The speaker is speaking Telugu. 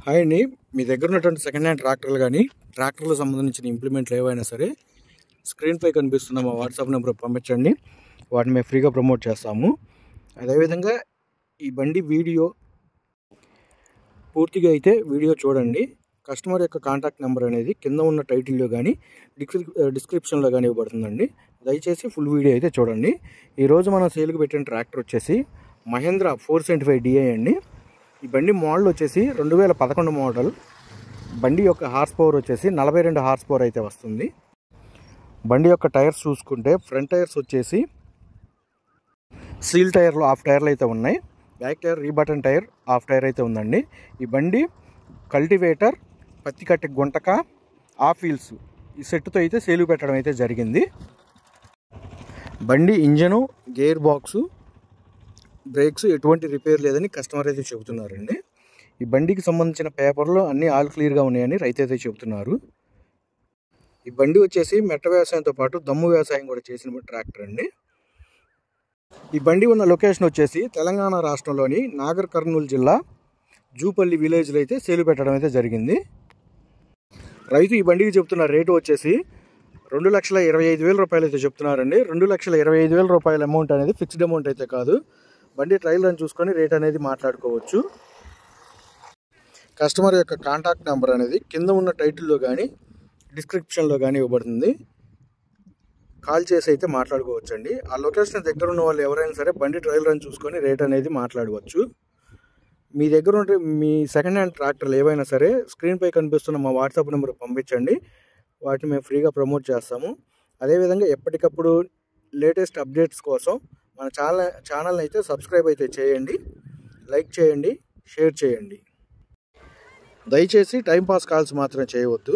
హాయ్ అండి, మీ దగ్గర ఉన్నటువంటి సెకండ్ హ్యాండ్ ట్రాక్టర్లు కానీ ట్రాక్టర్లకు సంబంధించిన ఇంప్లిమెంట్లు ఏవైనా సరే స్క్రీన్పై కనిపిస్తున్న మా వాట్సాప్ నెంబర్ పంపించండి. వాటిని మేము ఫ్రీగా ప్రమోట్ చేస్తాము. అదేవిధంగా ఈ బండి వీడియో పూర్తిగా అయితే వీడియో చూడండి. కస్టమర్ యొక్క కాంటాక్ట్ నెంబర్ అనేది కింద ఉన్న టైటిల్లో కానీ డిస్క్రిప్షన్లో కానీ ఇవ్వబడుతుందండి. దయచేసి ఫుల్ వీడియో అయితే చూడండి. ఈరోజు మనం సేల్కి పెట్టిన ట్రాక్టర్ వచ్చేసి మహేంద్ర 475DI అండి. ఈ బండి మోడల్ వచ్చేసి 2011 మోడల్. బండి యొక్క హార్స్ పవర్ వచ్చేసి 42 హార్స్ పవర్ అయితే వస్తుంది. బండి యొక్క టైర్స్ చూసుకుంటే ఫ్రంట్ టైర్స్ వచ్చేసి సీల్ టైర్లు హాఫ్ టైర్లు అయితే ఉన్నాయి. బ్యాక్ టైర్ రీబటన్ టైర్ హాఫ్ టైర్ అయితే ఉందండి. ఈ బండి కల్టివేటర్, పత్తి కట్టె గుంటక, హాఫ్ వీల్స్ ఈ సెట్తో అయితే సేలు పెట్టడం అయితే జరిగింది. బండి ఇంజను, గేర్ బాక్సు, బ్రేక్స్ ఎటువంటి రిపేర్ లేదని కస్టమర్ అయితే చెబుతున్నారండి. ఈ బండికి సంబంధించిన పేపర్లు అన్నీ ఆల్ క్లియర్గా ఉన్నాయని రైతు అయితే చెబుతున్నారు. ఈ బండి వచ్చేసి మెట్ట వ్యవసాయంతో పాటు దమ్ము వ్యవసాయం కూడా చేసిన ట్రాక్టర్ అండి. ఈ బండి ఉన్న లొకేషన్ వచ్చేసి తెలంగాణ రాష్ట్రంలోని నాగర్ కర్నూలు జిల్లా జూపల్లి విలేజ్లో అయితే సేలు పెట్టడం అయితే జరిగింది. రైతు ఈ బండికి చెప్తున్న రేటు వచ్చేసి 2,25,000 రూపాయలు అయితే చెప్తున్నారండి. 2,25,000 రూపాయల అమౌంట్ అనేది ఫిక్స్డ్ అమౌంట్ అయితే కాదు. బండి ట్రయల్ రన్ చూసుకొని రేట్ అనేది మాట్లాడుకోవచ్చు. కస్టమర్ యొక్క కాంటాక్ట్ నెంబర్ అనేది కింద ఉన్న టైటిల్లో కానీ డిస్క్రిప్షన్లో కానీ ఇవ్వబడుతుంది. కాల్ చేసి అయితే మాట్లాడుకోవచ్చు అండి. ఆ లొకేషన్ దగ్గర ఉన్న వాళ్ళు ఎవరైనా సరే బండి ట్రయల్ రన్ చూసుకొని రేట్ అనేది మాట్లాడవచ్చు. మీ దగ్గర ఉంటే మీ సెకండ్ హ్యాండ్ ట్రాక్టర్లు ఏవైనా సరే స్క్రీన్పై కనిపిస్తున్న మా వాట్సాప్ నెంబర్ పంపించండి. వాటిని మేము ఫ్రీగా ప్రమోట్ చేస్తాము. అదేవిధంగా ఎప్పటికప్పుడు లేటెస్ట్ అప్డేట్స్ కోసం మన ఛానల్ని అయితే సబ్స్క్రైబ్ అయితే చేయండి, లైక్ చేయండి, షేర్ చేయండి. దయచేసి టైంపాస్ కాల్స్ మాత్రం చేయవద్దు.